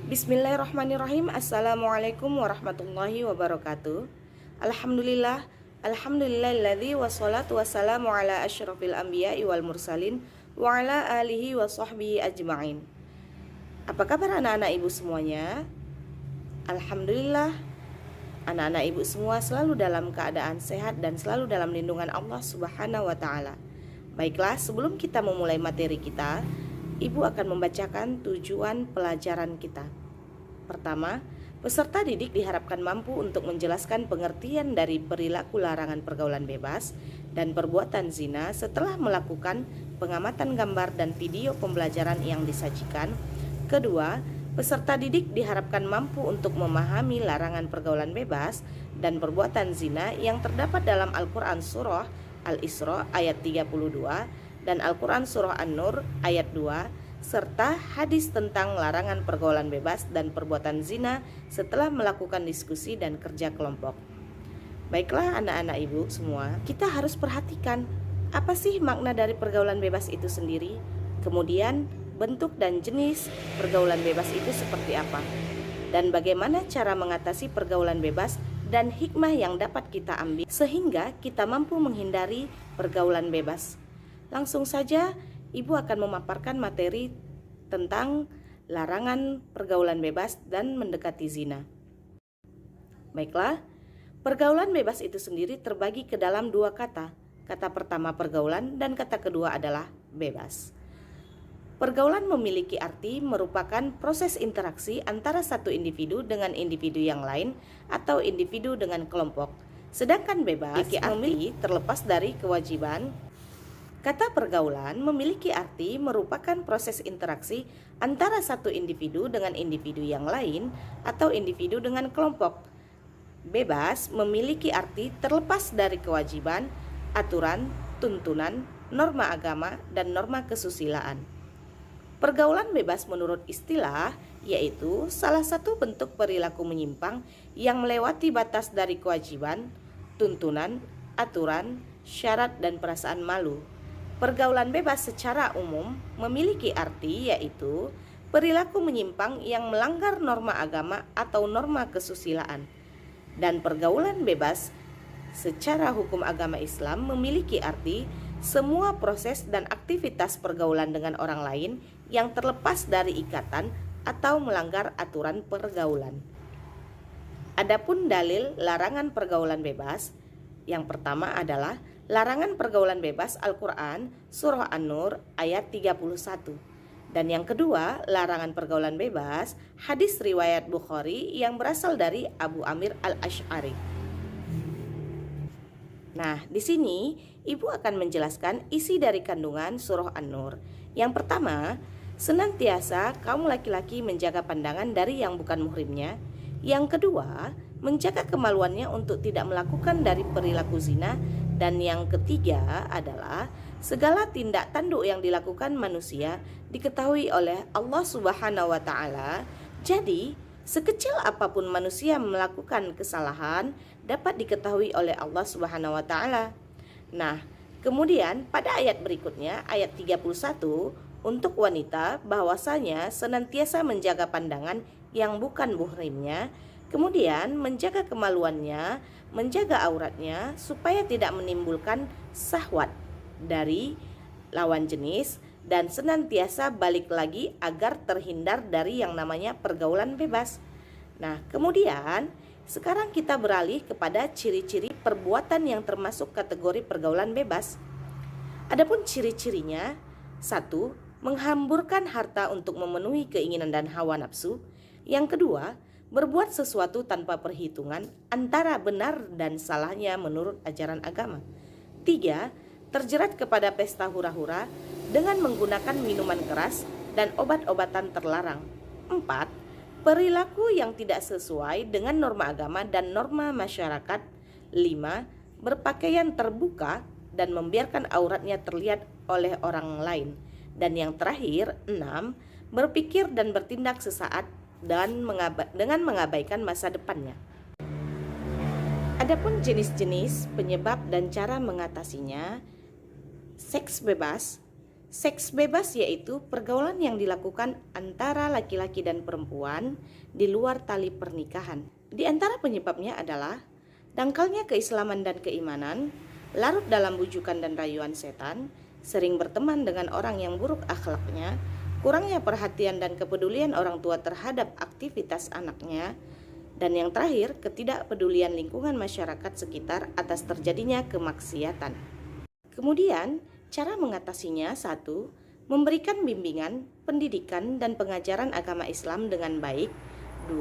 Bismillahirrahmanirrahim. Assalamualaikum warahmatullahi wabarakatuh. Alhamdulillah, alhamdulillahilladzi wassalatu wassalamu ala asyrafil anbiya'i wal mursalin wa ala alihi wa sahbihi ajma'in. Apa kabar anak-anak ibu semuanya? Alhamdulillah, anak-anak ibu semua selalu dalam keadaan sehat dan selalu dalam lindungan Allah Subhanahu wa ta'ala. Baiklah, sebelum kita memulai materi kita, Ibu akan membacakan tujuan pelajaran kita. Pertama, peserta didik diharapkan mampu untuk menjelaskan pengertian dari perilaku larangan pergaulan bebas dan perbuatan zina setelah melakukan pengamatan gambar dan video pembelajaran yang disajikan. Kedua, peserta didik diharapkan mampu untuk memahami larangan pergaulan bebas dan perbuatan zina yang terdapat dalam Al-Quran Surah Al-Isra ayat 32 dan Al-Quran Surah An-Nur ayat 2 serta hadis tentang larangan pergaulan bebas dan perbuatan zina setelah melakukan diskusi dan kerja kelompok. Baiklah anak-anak ibu semua, kita harus perhatikan apa sih makna dari pergaulan bebas itu sendiri, kemudian bentuk dan jenis pergaulan bebas itu seperti apa, dan bagaimana cara mengatasi pergaulan bebas dan hikmah yang dapat kita ambil sehingga kita mampu menghindari pergaulan bebas. Langsung saja, Ibu akan memaparkan materi tentang larangan pergaulan bebas dan mendekati zina. Baiklah, pergaulan bebas itu sendiri terbagi ke dalam dua kata. Kata pertama pergaulan dan kata kedua adalah bebas. Pergaulan memiliki arti merupakan proses interaksi antara satu individu dengan individu yang lain atau individu dengan kelompok. Sedangkan bebas memiliki terlepas dari kewajiban. Kata pergaulan memiliki arti merupakan proses interaksi antara satu individu dengan individu yang lain atau individu dengan kelompok. Bebas memiliki arti terlepas dari kewajiban, aturan, tuntunan, norma agama, dan norma kesusilaan. Pergaulan bebas menurut istilah yaitu salah satu bentuk perilaku menyimpang yang melewati batas dari kewajiban, tuntunan, aturan, syarat, dan perasaan malu. Pergaulan bebas secara umum memiliki arti yaitu perilaku menyimpang yang melanggar norma agama atau norma kesusilaan. Dan pergaulan bebas secara hukum agama Islam memiliki arti semua proses dan aktivitas pergaulan dengan orang lain yang terlepas dari ikatan atau melanggar aturan pergaulan. Adapun dalil larangan pergaulan bebas, yang pertama adalah larangan pergaulan bebas Al-Quran Surah An-Nur ayat 31. Dan yang kedua, larangan pergaulan bebas hadis riwayat Bukhari yang berasal dari Abu Amir Al-Asy'ari. Nah, di sini Ibu akan menjelaskan isi dari kandungan Surah An-Nur. Yang pertama, senantiasa kaum laki-laki menjaga pandangan dari yang bukan muhrimnya. Yang kedua, menjaga kemaluannya untuk tidak melakukan dari perilaku zina. Dan yang ketiga adalah segala tindak tanduk yang dilakukan manusia diketahui oleh Allah Subhanahu wa ta'ala. Jadi, sekecil apapun manusia melakukan kesalahan dapat diketahui oleh Allah Subhanahu wa ta'ala. Nah, kemudian pada ayat berikutnya, ayat 31, untuk wanita bahwasanya senantiasa menjaga pandangan yang bukan muhrimnya, kemudian menjaga kemaluannya, menjaga auratnya supaya tidak menimbulkan syahwat dari lawan jenis dan senantiasa balik lagi agar terhindar dari yang namanya pergaulan bebas. Nah, kemudian sekarang kita beralih kepada ciri-ciri perbuatan yang termasuk kategori pergaulan bebas. Adapun ciri-cirinya, 1. Menghamburkan harta untuk memenuhi keinginan dan hawa nafsu. Yang kedua, berbuat sesuatu tanpa perhitungan antara benar dan salahnya menurut ajaran agama. 3. Terjerat kepada pesta hura-hura dengan menggunakan minuman keras dan obat-obatan terlarang. 4. Perilaku yang tidak sesuai dengan norma agama dan norma masyarakat. 5. Berpakaian terbuka dan membiarkan auratnya terlihat oleh orang lain. Dan yang terakhir, 6. Berpikir dan bertindak sesaat dan dengan mengabaikan masa depannya. Adapun jenis-jenis, penyebab dan cara mengatasinya, seks bebas Seks bebas yaitu pergaulan yang dilakukan antara laki-laki dan perempuan di luar tali pernikahan. Di antara penyebabnya adalah dangkalnya keislaman dan keimanan, larut dalam bujukan dan rayuan setan, sering berteman dengan orang yang buruk akhlaknya, kurangnya perhatian dan kepedulian orang tua terhadap aktivitas anaknya, dan yang terakhir, ketidakpedulian lingkungan masyarakat sekitar atas terjadinya kemaksiatan. Kemudian, cara mengatasinya: 1. Memberikan bimbingan, pendidikan, dan pengajaran agama Islam dengan baik. 2.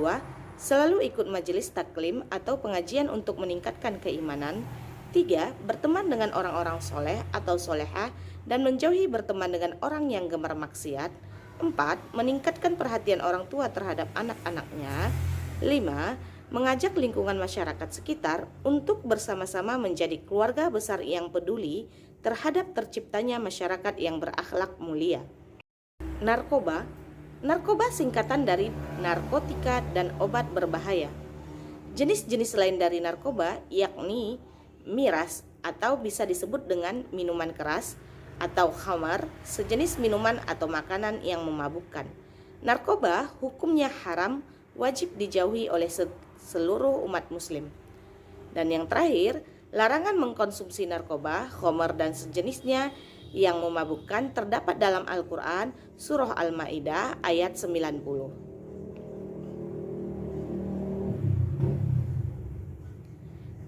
Selalu ikut majelis taklim atau pengajian untuk meningkatkan keimanan. 3. Berteman dengan orang-orang soleh atau solehah dan menjauhi berteman dengan orang yang gemar maksiat. 4. Meningkatkan perhatian orang tua terhadap anak-anaknya. 5. Mengajak lingkungan masyarakat sekitar untuk bersama-sama menjadi keluarga besar yang peduli terhadap terciptanya masyarakat yang berakhlak mulia. Narkoba. Narkoba singkatan dari narkotika dan obat berbahaya. Jenis-jenis lain dari narkoba yakni miras atau bisa disebut dengan minuman keras, atau khamar, sejenis minuman atau makanan yang memabukkan. Narkoba hukumnya haram, wajib dijauhi oleh seluruh umat muslim. Dan yang terakhir, larangan mengkonsumsi narkoba, khamar dan sejenisnya yang memabukkan terdapat dalam Al-Quran Surah Al-Ma'idah ayat 90.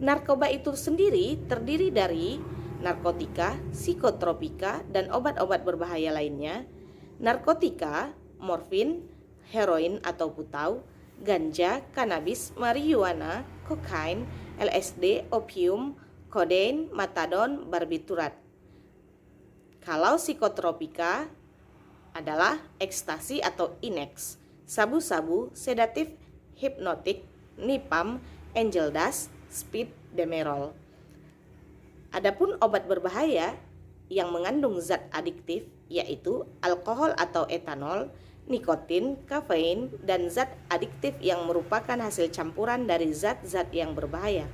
Narkoba itu sendiri terdiri dari narkotika, psikotropika, dan obat-obat berbahaya lainnya. Narkotika, morfin, heroin atau putau, ganja, kanabis, marijuana, kokain, LSD, opium, kodein, metadon, barbiturat. Kalau psikotropika adalah ekstasi atau inex, sabu-sabu, sedatif, hipnotik, nipam, angel dust, speed, demerol. Adapun obat berbahaya yang mengandung zat adiktif yaitu alkohol atau etanol, nikotin, kafein, dan zat adiktif yang merupakan hasil campuran dari zat-zat yang berbahaya.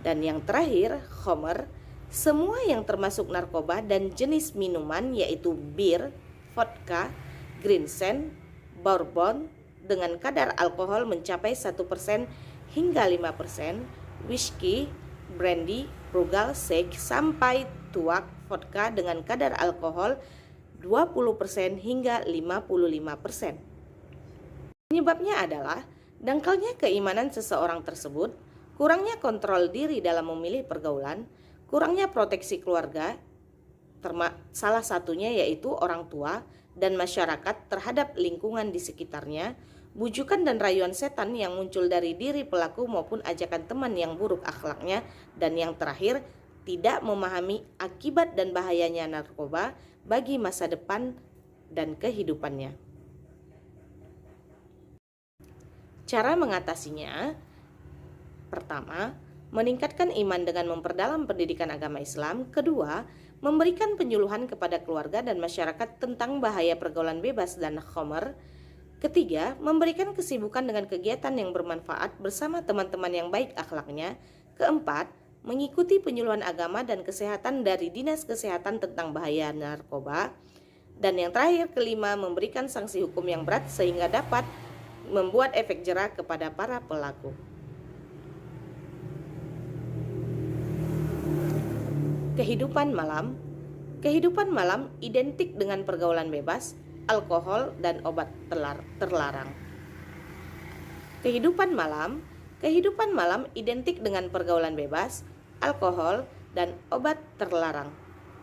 Dan yang terakhir, khamar, semua yang termasuk narkoba dan jenis minuman yaitu bir, vodka, ginseng, bourbon dengan kadar alkohol mencapai 1% hingga 5%, whisky, brandy, Brugal, Shake, sampai tuak, vodka dengan kadar alkohol 20% hingga 55%. Penyebabnya adalah dangkalnya keimanan seseorang tersebut, kurangnya kontrol diri dalam memilih pergaulan, kurangnya proteksi keluarga, salah satunya yaitu orang tua dan masyarakat terhadap lingkungan di sekitarnya, bujukan dan rayuan setan yang muncul dari diri pelaku maupun ajakan teman yang buruk akhlaknya, dan yang terakhir, tidak memahami akibat dan bahayanya narkoba bagi masa depan dan kehidupannya. Cara mengatasinya: pertama, meningkatkan iman dengan memperdalam pendidikan agama Islam. Kedua, memberikan penyuluhan kepada keluarga dan masyarakat tentang bahaya pergaulan bebas dan khamar. Ketiga, memberikan kesibukan dengan kegiatan yang bermanfaat bersama teman-teman yang baik akhlaknya. Keempat, mengikuti penyuluhan agama dan kesehatan dari Dinas Kesehatan tentang bahaya narkoba. Dan yang terakhir, kelima, memberikan sanksi hukum yang berat sehingga dapat membuat efek jera kepada para pelaku. Kehidupan malam. Kehidupan malam identik dengan pergaulan bebas, alkohol, dan obat terlarang. Kehidupan malam identik dengan pergaulan bebas, alkohol, dan obat terlarang.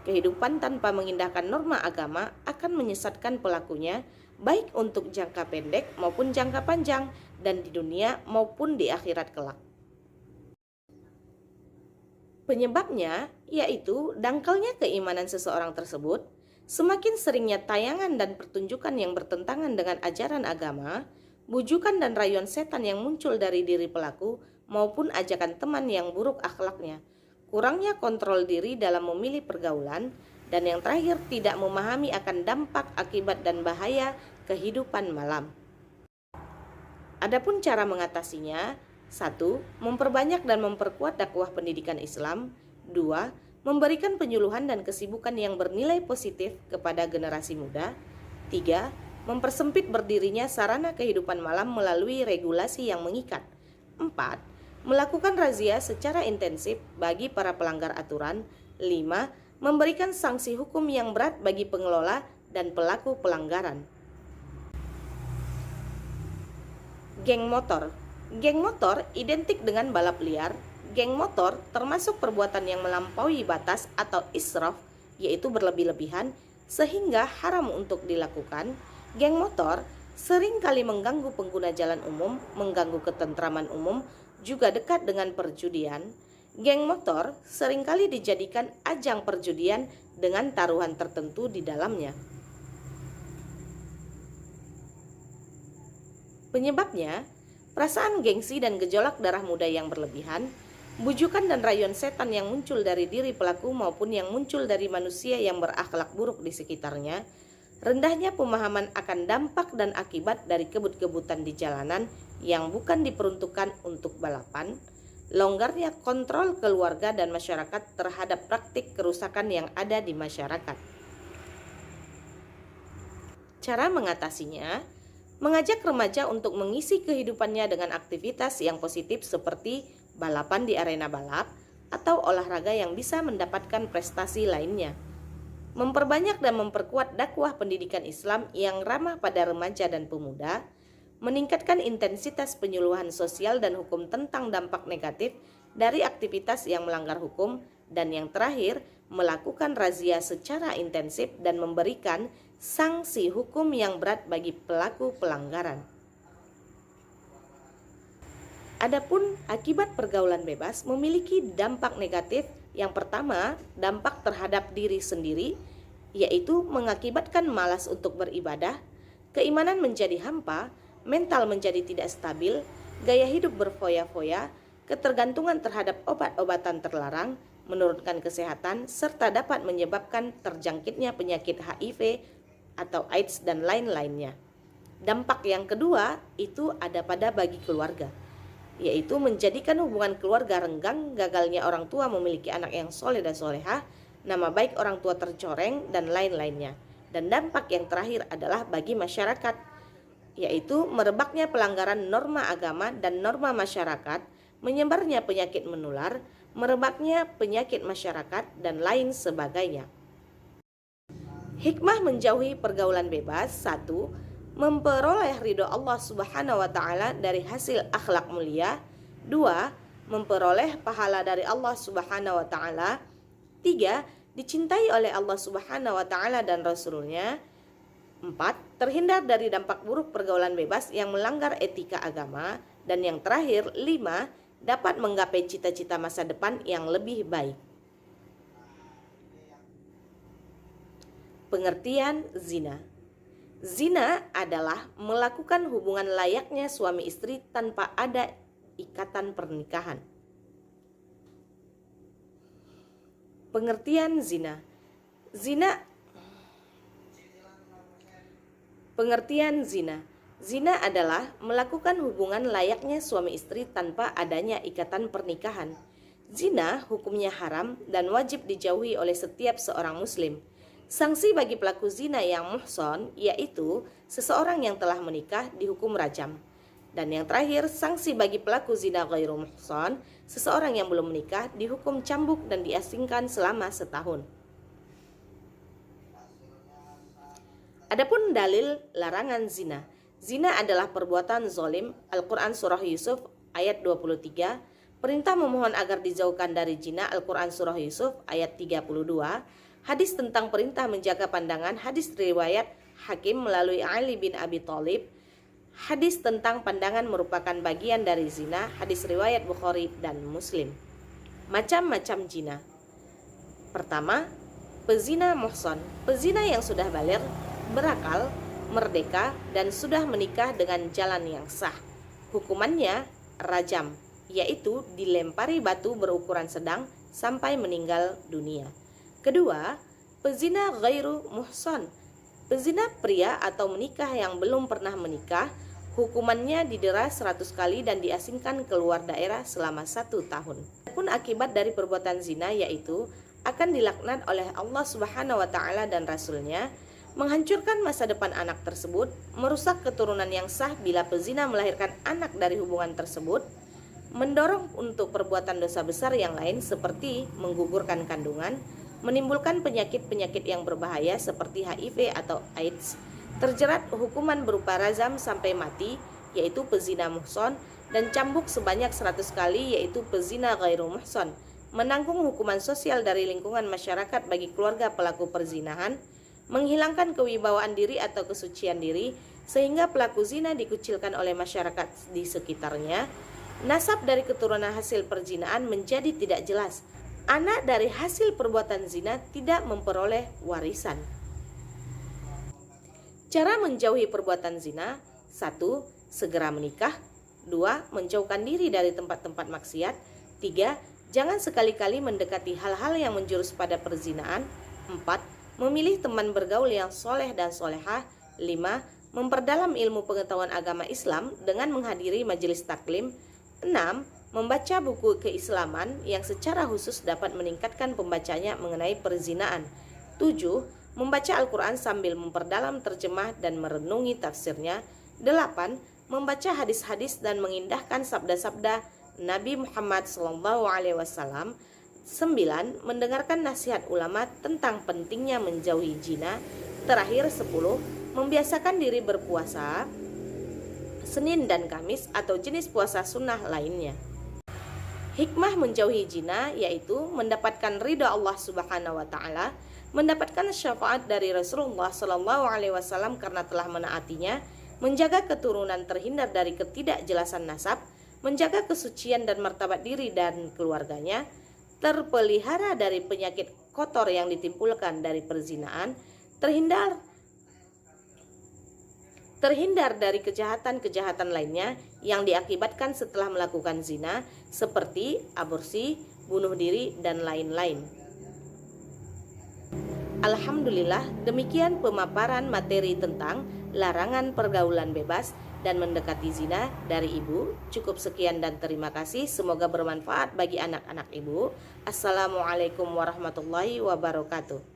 Kehidupan tanpa mengindahkan norma agama akan menyesatkan pelakunya, baik untuk jangka pendek maupun jangka panjang, dan di dunia maupun di akhirat kelak. Penyebabnya yaitu dangkalnya keimanan seseorang tersebut, semakin seringnya tayangan dan pertunjukan yang bertentangan dengan ajaran agama, bujukan dan rayuan setan yang muncul dari diri pelaku maupun ajakan teman yang buruk akhlaknya, kurangnya kontrol diri dalam memilih pergaulan, dan yang terakhir, tidak memahami akan dampak, akibat, dan bahaya kehidupan malam. Adapun cara mengatasinya: 1. Memperbanyak dan memperkuat dakwah pendidikan Islam. 2. memberikan penyuluhan dan kesibukan yang bernilai positif kepada generasi muda. 3. Mempersempit berdirinya sarana kehidupan malam melalui regulasi yang mengikat. 4. Melakukan razia secara intensif bagi para pelanggar aturan. 5. Memberikan sanksi hukum yang berat bagi pengelola dan pelaku pelanggaran. Geng motor. Geng motor identik dengan balap liar. Geng motor termasuk perbuatan yang melampaui batas atau israf, yaitu berlebih-lebihan, sehingga haram untuk dilakukan. Geng motor sering kali mengganggu pengguna jalan umum, mengganggu ketentraman umum, juga dekat dengan perjudian. Geng motor seringkali dijadikan ajang perjudian dengan taruhan tertentu di dalamnya. Penyebabnya, perasaan gengsi dan gejolak darah muda yang berlebihan, bujukan dan rayuan setan yang muncul dari diri pelaku maupun yang muncul dari manusia yang berakhlak buruk di sekitarnya, rendahnya pemahaman akan dampak dan akibat dari kebut-kebutan di jalanan yang bukan diperuntukkan untuk balapan, longgarnya kontrol keluarga dan masyarakat terhadap praktik kerusakan yang ada di masyarakat. Cara mengatasinya, mengajak remaja untuk mengisi kehidupannya dengan aktivitas yang positif seperti balapan di arena balap atau olahraga yang bisa mendapatkan prestasi lainnya. Memperbanyak dan memperkuat dakwah pendidikan Islam yang ramah pada remaja dan pemuda, meningkatkan intensitas penyuluhan sosial dan hukum tentang dampak negatif dari aktivitas yang melanggar hukum, dan yang terakhir, melakukan razia secara intensif dan memberikan sanksi hukum yang berat bagi pelaku pelanggaran. Adapun akibat pergaulan bebas memiliki dampak negatif. Yang pertama, dampak terhadap diri sendiri, yaitu mengakibatkan malas untuk beribadah, keimanan menjadi hampa, mental menjadi tidak stabil, gaya hidup berfoya-foya, ketergantungan terhadap obat-obatan terlarang, menurunkan kesehatan, serta dapat menyebabkan terjangkitnya penyakit HIV atau AIDS dan lain-lainnya. Dampak yang kedua itu ada pada bagi keluarga, yaitu menjadikan hubungan keluarga renggang, gagalnya orang tua memiliki anak yang soleh dan solehah, nama baik orang tua tercoreng, dan lain-lainnya. Dan dampak yang terakhir adalah bagi masyarakat, yaitu merebaknya pelanggaran norma agama dan norma masyarakat, menyebarnya penyakit menular, merebaknya penyakit masyarakat, dan lain sebagainya. Hikmah menjauhi pergaulan bebas. 1. Memperoleh ridho Allah Subhanahu wa Ta'ala dari hasil akhlak mulia. 2. Memperoleh pahala dari Allah Subhanahu wa Ta'ala. 3. Dicintai oleh Allah Subhanahu wa Ta'ala dan Rasulnya. 4. Terhindar dari dampak buruk pergaulan bebas yang melanggar etika agama. Dan yang terakhir, 5. Dapat menggapai cita-cita masa depan yang lebih baik. Pengertian zina. Zina adalah melakukan hubungan layaknya suami istri tanpa ada ikatan pernikahan. Pengertian zina. Pengertian zina. Zina adalah melakukan hubungan layaknya suami istri tanpa adanya ikatan pernikahan. Zina hukumnya haram dan wajib dijauhi oleh setiap seorang muslim. Sanksi bagi pelaku zina yang muhson, yaitu seseorang yang telah menikah, dihukum rajam. Dan yang terakhir, sanksi bagi pelaku zina ghairu muhson, seseorang yang belum menikah, dihukum cambuk dan diasingkan selama setahun. Adapun dalil larangan zina. Zina adalah perbuatan zolim. Al-Quran Surah Yusuf ayat 23. Perintah memohon agar dijauhkan dari zina. Al-Quran Surah Yusuf ayat 32. Hadis tentang perintah menjaga pandangan, hadis riwayat Hakim melalui Ali bin Abi Thalib. Hadis tentang pandangan merupakan bagian dari zina, hadis riwayat Bukhari dan Muslim. Macam-macam zina. Pertama, pezina muhson, pezina yang sudah baligh, berakal, merdeka, dan sudah menikah dengan jalan yang sah. Hukumannya rajam, yaitu dilempari batu berukuran sedang sampai meninggal dunia. Kedua, pezina ghairu muhson, pezina pria atau menikah yang belum pernah menikah, hukumannya didera 100 kali dan diasingkan keluar daerah selama 1 tahun. Adapun akibat dari perbuatan zina, yaitu akan dilaknat oleh Allah Subhanahu wa taala dan Rasul-Nya, menghancurkan masa depan anak tersebut, merusak keturunan yang sah bila pezina melahirkan anak dari hubungan tersebut, mendorong untuk perbuatan dosa besar yang lain seperti menggugurkan kandungan, menimbulkan penyakit-penyakit yang berbahaya seperti HIV atau AIDS, terjerat hukuman berupa razam sampai mati yaitu pezina muhson, dan cambuk sebanyak 100 kali yaitu pezina ghairu muhson, menanggung hukuman sosial dari lingkungan masyarakat bagi keluarga pelaku perzinahan, menghilangkan kewibawaan diri atau kesucian diri sehingga pelaku zina dikucilkan oleh masyarakat di sekitarnya. Nasab dari keturunan hasil perzinahan menjadi tidak jelas. Anak dari hasil perbuatan zina tidak memperoleh warisan. Cara menjauhi perbuatan zina: 1. Segera menikah. 2. Menjauhkan diri dari tempat-tempat maksiat. 3. Jangan sekali-kali mendekati hal-hal yang menjurus pada perzinahan. 4. Memilih teman bergaul yang soleh dan solehah. 5. Memperdalam ilmu pengetahuan agama Islam dengan menghadiri majelis taklim. 6. Membaca buku keislaman yang secara khusus dapat meningkatkan pembacanya mengenai perzinahan. 7. Membaca Al-Quran sambil memperdalam terjemah dan merenungi tafsirnya. 8. Membaca hadis-hadis dan mengindahkan sabda-sabda Nabi Muhammad SAW. 9. Mendengarkan nasihat ulama tentang pentingnya menjauhi zina. Terakhir 10. Membiasakan diri berpuasa Senin dan Kamis atau jenis puasa sunnah lainnya. Hikmah menjauhi zina yaitu mendapatkan ridha Allah Subhanahu wa taala, mendapatkan syafaat dari Rasulullah SAW karena telah menaatinya, menjaga keturunan terhindar dari ketidakjelasan nasab, menjaga kesucian dan martabat diri dan keluarganya, terpelihara dari penyakit kotor yang ditimbulkan dari perzinahan, terhindar dari kejahatan-kejahatan lainnya yang diakibatkan setelah melakukan zina seperti aborsi, bunuh diri, dan lain-lain. Alhamdulillah, demikian pemaparan materi tentang larangan pergaulan bebas dan mendekati zina dari Ibu. Cukup sekian dan terima kasih. Semoga bermanfaat bagi anak-anak Ibu. Assalamualaikum warahmatullahi wabarakatuh.